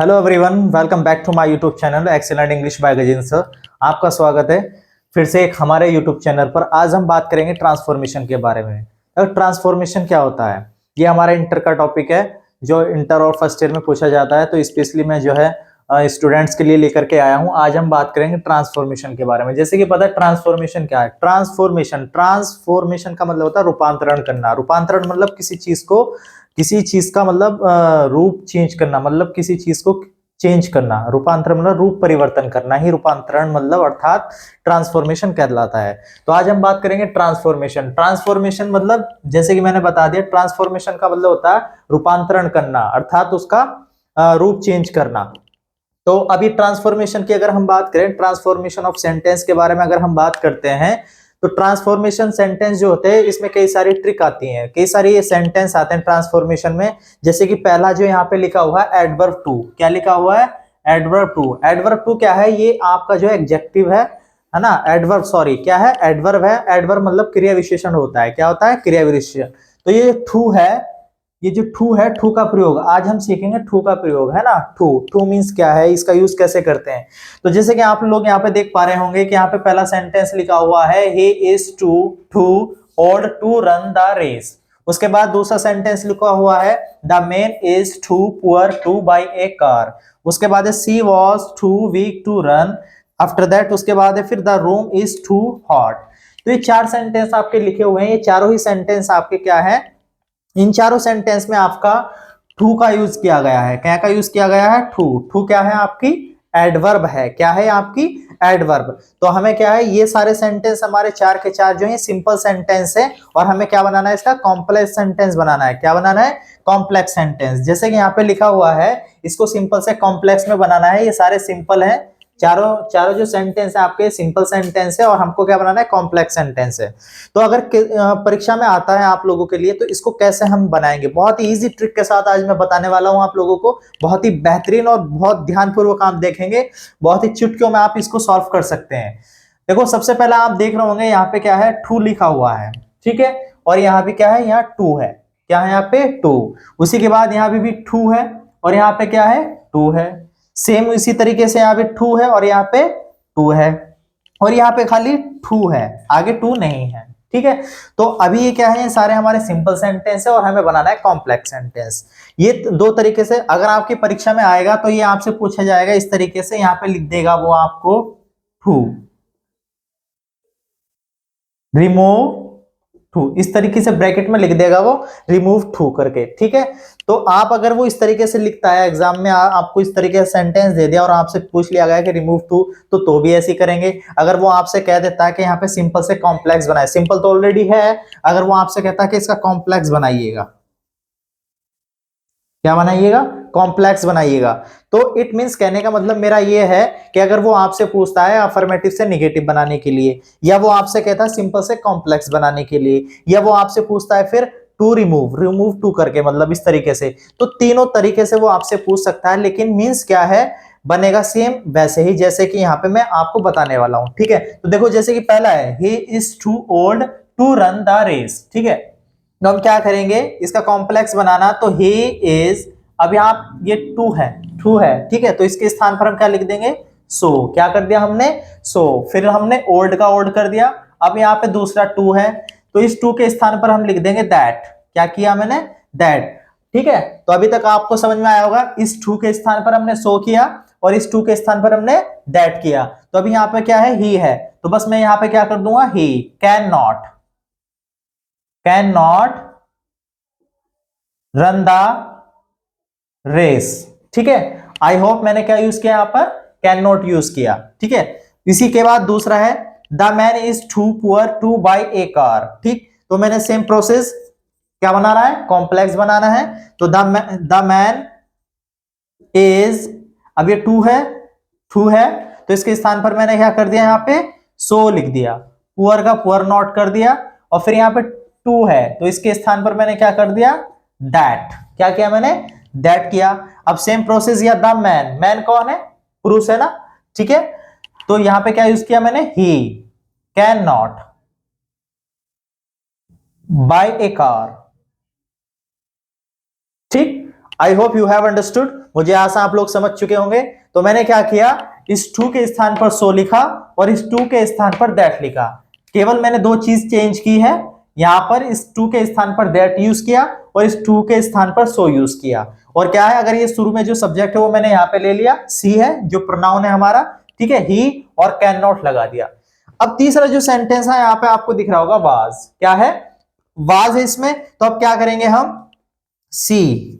Hello everyone, welcome back to my YouTube channel excellent English by Gajendra sir. आपका स्वागत है फिर से एक हमारे यूट्यूब चैनल पर। आज हम बात करेंगे ट्रांसफॉर्मेशन के बारे में। अब ट्रांसफॉर्मेशन क्या होता है, ये हमारा इंटर का टॉपिक है जो इंटर और फर्स्ट ईयर में पूछा जाता है, तो स्पेशली मैं जो है स्टूडेंट्स के लिए लेकर के आया हूं। आज हम बात करेंगे ट्रांसफॉर्मेशन के बारे में। जैसे कि पता है ट्रांसफॉर्मेशन क्या है। ट्रांसफॉर्मेशन ट्रांसफॉर्मेशन का मतलब होता है रूपांतरण करना। रूपांतरण मतलब किसी चीज का मतलब रूप चेंज करना, मतलब किसी चीज को चेंज करना। रूपांतरण मतलब रूप परिवर्तन करना ही रूपांतरण मतलब अर्थात ट्रांसफॉर्मेशन कहलाता है। तो आज हम बात करेंगे ट्रांसफॉर्मेशन। ट्रांसफॉर्मेशन मतलब जैसे कि मैंने बता दिया, ट्रांसफॉर्मेशन का मतलब होता है रूपांतरण करना, अर्थात उसका रूप चेंज करना। तो अभी ट्रांसफॉर्मेशन की अगर हम बात करें, ट्रांसफॉर्मेशन ऑफ सेंटेंस के बारे में अगर हम बात करते हैं, तो ट्रांसफॉर्मेशन सेंटेंस जो होते हैं इसमें कई सारी ट्रिक आती हैं, कई सारे ये सेंटेंस आते हैं ट्रांसफॉर्मेशन में। जैसे कि पहला जो यहाँ पे लिखा हुआ है एडवर्ब टू, क्या लिखा हुआ है? Adverb to. एडवर्ब टू क्या है? ये आपका जो एडजेक्टिव है ना। एडवर्ब, सॉरी, क्या है? एडवर्ब है। एडवर्ब मतलब क्रिया विशेषण होता है। क्या होता है? क्रिया विशेषण। तो ये टू है, ये जो टू है, टू का प्रयोग आज हम सीखेंगे। टू का प्रयोग है ना, टू। टू मीन्स क्या है, इसका यूज कैसे करते हैं। तो जैसे कि आप लोग यहाँ पे देख पा रहे होंगे कि यहाँ पे पहला सेंटेंस लिखा हुआ है, ही इज टू और टू रन द रेस। उसके बाद दूसरा सेंटेंस लिखा हुआ है, the man is too poor to buy a car. उसके बाद है she was too weak to run. After that उसके बाद है फिर the room is too hot. तो ये चार सेंटेंस आपके लिखे हुए हैं। ये चारों ही सेंटेंस आपके क्या है, इन चारों सेंटेंस में आपका टू का यूज किया गया है। क्या का यूज किया गया है? टू। टू क्या है? आपकी एडवर्ब है। क्या है? आपकी एडवर्ब। तो हमें क्या है, ये सारे सेंटेंस हमारे चार के चार जो है सिंपल सेंटेंस है, और हमें क्या बनाना है? इसका कॉम्प्लेक्स सेंटेंस बनाना है। क्या बनाना है? Complex sentence. जैसे कि यहाँ पे लिखा हुआ है, इसको सिंपल से कॉम्प्लेक्स में बनाना है। ये सारे सिंपल है, चारों चारों जो सेंटेंस है आपके सिंपल सेंटेंस है, और हमको क्या बनाना है? कॉम्प्लेक्स सेंटेंस है। तो अगर परीक्षा में आता है आप लोगों के लिए, तो इसको कैसे हम बनाएंगे, बहुत ही इजी ट्रिक के साथ आज मैं बताने वाला हूं आप लोगों को। बहुत ही बेहतरीन और बहुत ध्यानपूर्वक आप देखेंगे, बहुत ही चुटकियों में आप इसको सॉल्व कर सकते हैं। देखो, सबसे पहला आप देख रहे होंगे यहाँ पे क्या है, टू लिखा हुआ है, ठीक है। और यहाँ पे क्या है? यहाँ टू है। क्या है यहाँ पे? टू। उसी के बाद यहाँ पे भी टू है, और यहाँ पे क्या है? टू है। सेम इसी तरीके से यहाँ पे टू है, और यहाँ पे टू है, और यहाँ पे खाली टू है, आगे टू नहीं है, ठीक है। तो अभी ये क्या है, ये सारे हमारे सिंपल सेंटेंस है, और हमें बनाना है कॉम्प्लेक्स सेंटेंस। ये दो तरीके से अगर आपकी परीक्षा में आएगा तो ये आपसे पूछा जाएगा इस तरीके से। यहाँ पे लिख देगा वो आपको टू, रिमूव टू, इस तरीके से ब्रैकेट में लिख देगा वो रिमूव टू करके, ठीक है। तो आप अगर वो इस तरीके से लिखता है एग्जाम में, आपको इस तरीके से सेंटेंस दे दिया और आपसे पूछ लिया गया कि रिमूव टू, तो भी ऐसे करेंगे। अगर वो आपसे कह देता है कि यहाँ पे सिंपल से कॉम्प्लेक्स बनाए, सिंपल तो ऑलरेडी है, अगर वो आपसे कहता है कि इसका कॉम्प्लेक्स बनाइएगा, क्या बनाइएगा? कॉम्प्लेक्स बनाइएगा। तो इट मींस, कहने का मतलब मेरा ये है कि अगर वो आपसे पूछता है अफर्मेटिव से निगेटिव बनाने के लिए, या वो आपसे कहता है सिंपल से कॉम्प्लेक्स बनाने के लिए, या वो आपसे पूछता है फिर टू रिमूव टू करके, मतलब इस तरीके से, तो तीनों तरीके से वो आपसे पूछ सकता है। लेकिन मींस क्या है, बनेगा सेम वैसे ही जैसे कि यहाँ पे मैं आपको बताने वाला हूं, ठीक है। तो देखो, जैसे कि पहला है, he is too old to run the race, ठीक है। तो हम क्या करेंगे, इसका कॉम्प्लेक्स बनाना, तो ही इज, अब यहाँ ये टू है, ठीक है। तो इसके स्थान पर हम क्या लिख देंगे? सो। क्या कर दिया हमने? सो। फिर हमने ओल्ड का ओल्ड कर दिया। अब यहाँ पे दूसरा टू है, तो इस टू के स्थान पर हम लिख देंगे दैट। क्या किया मैंने? दैट, ठीक है। तो अभी तक आपको समझ में आया होगा, इस टू के स्थान पर हमने सो किया, और इस टू के स्थान पर हमने दैट किया। तो अभी यहाँ पे क्या है? ही है। तो बस मैं यहाँ पे क्या कर दूंगा? He can not run the race, ठीक है। आई होप मैंने क्या यूज किया यहाँ पर? कैन नॉट यूज किया, ठीक है। इसी के बाद दूसरा है, the man is too poor to buy a car, ठीक। तो मैंने सेम प्रोसेस, क्या बना रहा है? कॉम्प्लेक्स बनाना है। तो द मैन इज, अब ये टू है, तो इसके स्थान पर मैंने क्या कर दिया? यहाँ पे सो लिख दिया, पुअर का पुअर नॉट कर दिया, और फिर यहाँ पे टू है, तो इसके स्थान पर मैंने क्या कर दिया? दैट। क्या किया मैंने? दैट किया। अब सेम प्रोसेस, या द मैन, मैन कौन है? पुरुष है ना, ठीक है। तो यहां पे क्या यूज किया मैंने? He can not buy a car, ठीक। I hope you have understood, मुझे आशा आप लोग समझ चुके होंगे। तो मैंने क्या किया, इस टू के स्थान पर सो लिखा और इस टू के स्थान पर दैट लिखा। केवल मैंने दो चीज चेंज की है, यहां पर इस टू के स्थान पर दैट यूज किया और इस टू के स्थान पर सो यूज किया। और क्या है, अगर ये शुरू में जो सब्जेक्ट है वो मैंने यहाँ पे ले लिया, सी है जो प्रोनाउन है हमारा, ठीक है, ही, और कैन नॉट लगा दिया। अब तीसरा जो सेंटेंस है यहाँ पे आपको दिख रहा होगा, वाज, क्या है, वाज है इसमें। तो अब क्या करेंगे हम, सी,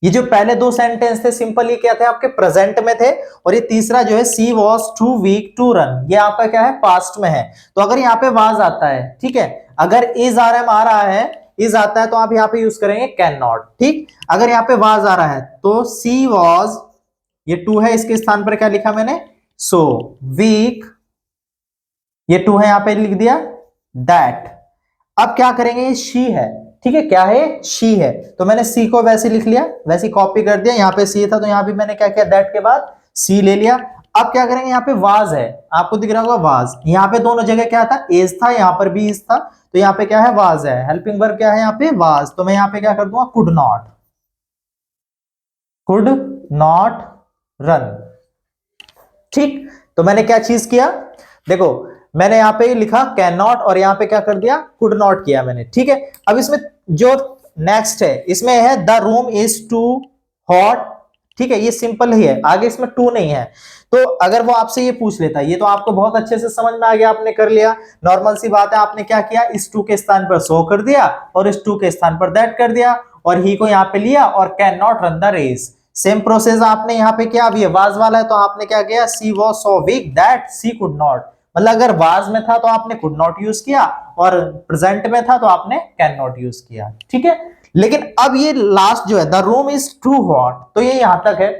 ये जो पहले दो सेंटेंस थे सिंपल, ये क्या थे, आपके प्रेजेंट में थे, और ये तीसरा जो है she was too weak to run, ये आपका क्या है, पास्ट में है। तो अगर यहाँ पे वाज आता है, ठीक है, अगर इज आ रहा है, इज आता है तो आप यहाँ पे यूज करेंगे कैन नॉट, ठीक। अगर यहाँ पे वाज आ रहा है तो सी वॉज, ये टू है, इसके स्थान पर क्या लिखा मैंने, सो वीक, ये टू है, यहाँ पे लिख दिया दैट। अब क्या करेंगे, ये शी है, ठीक है, क्या है, शी है, तो मैंने सी को वैसे लिख लिया, वैसे कॉपी कर दिया, यहाँ पे सी था तो यहाँ भी मैंने क्या किया, दैट के बाद सी ले लिया। अब क्या करेंगे, यहाँ पे वाज है, आपको दिख रहा होगा वाज, यहाँ पे दोनों जगह क्या था, एज था, यहाँ पर भी इज था, तो यहाँ पे क्या है, वाज है, हेल्पिंग वर्ब क्या है यहाँ पे, वाज, तो मैं यहाँ पे क्या कर दूंगा, कुड नॉट रन, ठीक। तो मैंने क्या चीज किया, देखो मैंने यहाँ पे लिखा कैन नॉट और यहाँ पे क्या कर दिया, कुड नॉट किया मैंने, ठीक है। अब इसमें जो नेक्स्ट है, इसमें है the room is too hot, ठीक है, ये सिंपल ही है, आगे इसमें टू नहीं है। तो अगर वो आपसे ये पूछ लेता, ये तो आपको बहुत अच्छे से समझ में आ गया, आपने कर लिया, नॉर्मल सी बात है, आपने क्या किया, इस टू के स्थान पर सो कर दिया और इस टू के स्थान पर दैट कर दिया और ही को यहाँ पे लिया और can not run the race. Same process आपने यहाँ पे किया। अब ये वाज वाला है तो आपने क्या किया, she was so weak that she could not, मतलब अगर वाज में था तो आपने कुड नॉट यूज किया और प्रेजेंट में था तो आपने कैन नॉट यूज किया, ठीक है। लेकिन अब ये लास्ट जो है, the room is too hot, तो ये यहां तक है,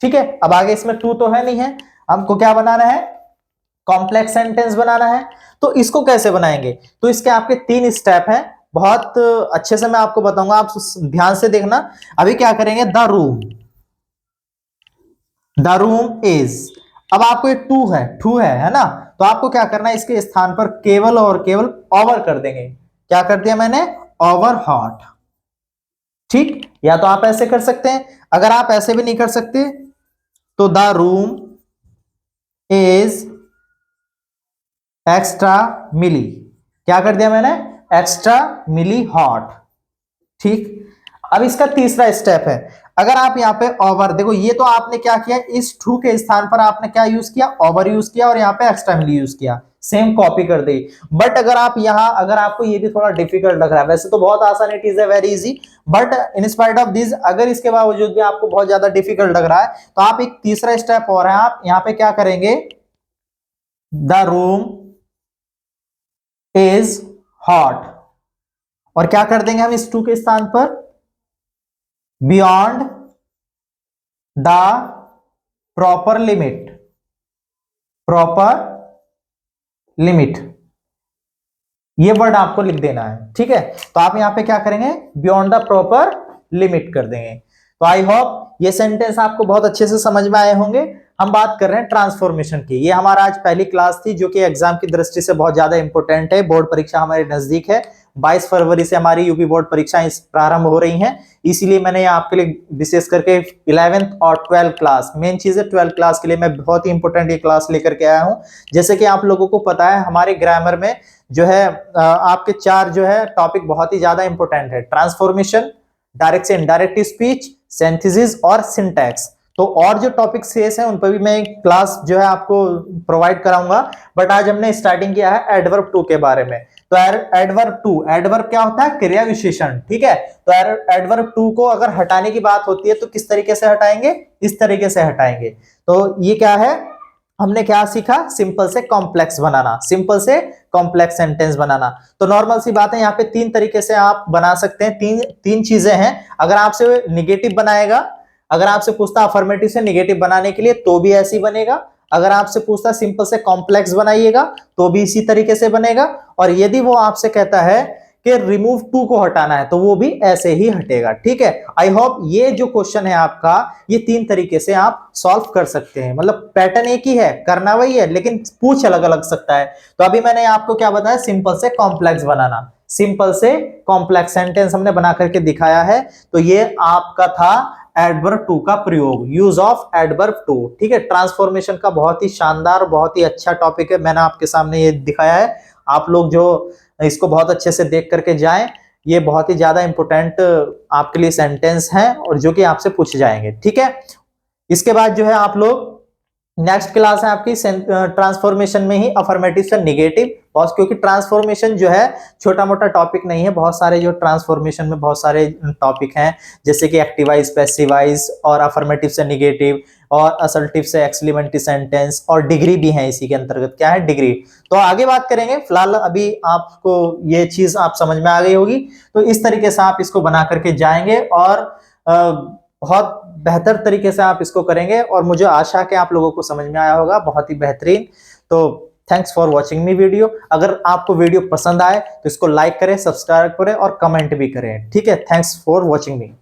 ठीक है। अब आगे इसमें टू तो है नहीं है, हमको क्या बनाना है, कॉम्प्लेक्स सेंटेंस बनाना है। तो इसको कैसे बनाएंगे, तो इसके आपके तीन स्टेप हैं, बहुत अच्छे से मैं आपको बताऊंगा, आप ध्यान से देखना। अभी क्या करेंगे, द रूम इज, अब आपको ये टू है ना, तो आपको क्या करना है, इसके स्थान पर केवल और केवल ओवर कर देंगे। क्या कर दिया मैंने, ओवर हॉट, ठीक। या तो आप ऐसे कर सकते हैं, अगर आप ऐसे भी नहीं कर सकते तो द रूम इज एक्स्ट्रा मिली, क्या कर दिया मैंने, एक्स्ट्रा मिली हॉट, ठीक। अब इसका तीसरा स्टेप है, अगर आप यहाँ पे ओवर, देखो ये तो आपने क्या किया, इस टू के स्थान पर आपने क्या यूज किया, ओवर यूज किया और यहाँ पे एक्स्ट्रा मिली यूज किया, सेम कॉपी कर दी। बट अगर आप यहाँ, अगर आपको ये भी थोड़ा डिफिकल्ट लग रहा है, वैसे तो बहुत आसान it is very easy, but in spite of this, अगर इसके बावजूद भी आपको बहुत ज्यादा डिफिकल्ट लग रहा है तो आप एक तीसरा स्टेप और है, आप यहाँ पे क्या करेंगे, द रूम इज हॉट, और क्या कर देंगे हम इस टू के स्थान पर, बियॉन्ड द प्रॉपर लिमिट, ये वर्ड आपको लिख देना है, ठीक है। तो आप यहां पे क्या करेंगे, बियॉन्ड द प्रॉपर लिमिट कर देंगे। तो आई होप ये सेंटेंस आपको बहुत अच्छे से समझ में आए होंगे। हम बात कर रहे हैं ट्रांसफॉर्मेशन की, ये हमारा आज पहली क्लास थी जो कि एग्जाम की दृष्टि से बहुत ज्यादा इंपॉर्टेंट है। बोर्ड परीक्षा हमारे नजदीक है, 22 फरवरी से हमारी यूपी बोर्ड परीक्षाएं प्रारंभ हो रही हैं, इसीलिए मैंने आपके लिए विशेष करके 11th और 12th क्लास, मेन चीज है 12th क्लास के लिए मैं बहुत ही इंपॉर्टेंट ये क्लास लेकर के आया हूं। जैसे कि आप लोगों को पता है, हमारे ग्रामर में जो है आपके चार जो है टॉपिक बहुत ही ज्यादा इंपॉर्टेंट है, ट्रांसफॉर्मेशन, डायरेक्ट से इनडायरेक्ट स्पीच, सिंथेसिस और सिंटैक्स। तो और जो टॉपिक शेष हैं उन पर भी मैं क्लास जो है आपको प्रोवाइड कराऊंगा, बट आज हमने स्टार्टिंग किया है एडवर्ब टू के बारे में। तो एडवर्ब टू, एडवर्ब क्या होता है, क्रिया विशेषण, ठीक है। तो एडवर्ब टू को अगर हटाने की बात होती है तो किस तरीके से हटाएंगे, इस तरीके से हटाएंगे। तो ये क्या है, हमने क्या सीखा, सिंपल से कॉम्प्लेक्स बनाना, सिंपल से कॉम्प्लेक्स सेंटेंस बनाना। तो नॉर्मल सी बात है, यहाँ पे तीन तरीके से आप बना सकते हैं, तीन चीजें हैं। अगर आपसे निगेटिव बनाएगा, अगर आपसे पूछता अफर्मेटिव से निगेटिव बनाने के लिए तो भी ऐसे ही बनेगा, अगर आपसे पूछता सिंपल से कॉम्प्लेक्स बनाइएगा तो भी इसी तरीके से बनेगा, और यदि वो आपसे कहता है कि रिमूव टू को हटाना है तो वो भी ऐसे ही हटेगा, ठीक है। आई होप ये जो क्वेश्चन है आपका, ये तीन तरीके से आप सॉल्व कर सकते हैं, मतलब पैटर्न एक ही है, करना वही है, लेकिन पूछ अलग अलग सकता है। तो अभी मैंने आपको क्या बताया, सिंपल से कॉम्प्लेक्स बनाना, सिंपल से कॉम्प्लेक्स सेंटेंस हमने बना करके दिखाया है। तो ये आपका था एडवर्ब टू का प्रयोग, यूज ऑफ एडवर्ब टू। ठीक है, ट्रांसफॉर्मेशन का बहुत ही शानदार, बहुत ही अच्छा टॉपिक है, मैंने आपके सामने ये दिखाया है। आप लोग जो इसको बहुत अच्छे से देख करके जाएं, ये बहुत ही ज्यादा इंपॉर्टेंट आपके लिए सेंटेंस है और जो कि आपसे पूछे जाएंगे। ठीक है, इसके बाद जो है आप लोग नेक्स्ट क्लास है आपकी ट्रांसफॉर्मेशन में ही अफर्मेटिव से निगेटिव, बॉस, क्योंकि ट्रांसफॉर्मेशन जो है छोटा मोटा टॉपिक नहीं है, बहुत सारे जो ट्रांसफॉर्मेशन में बहुत सारे टॉपिक हैं, जैसे कि एक्टिवाइज, पैसिवाइज और अफर्मेटिव से निगेटिव और असल्टिव से एक्सक्लेमेटरी सेंटेंस और डिग्री भी है इसी के अंतर्गत। क्या है? डिग्री। तो आगे बात करेंगे, फिलहाल अभी आपको ये चीज आप समझ में आ गई होगी। तो इस तरीके से आप इसको बना करके जाएंगे और बहुत बेहतर तरीके से आप इसको करेंगे और मुझे आशा है कि आप लोगों को समझ में आया होगा, बहुत ही बेहतरीन। तो thanks for watching me video. अगर आपको वीडियो पसंद आए तो इसको लाइक करें, सब्सक्राइब करें और कमेंट भी करें। ठीक है, थैंक्स फॉर वॉचिंग मी।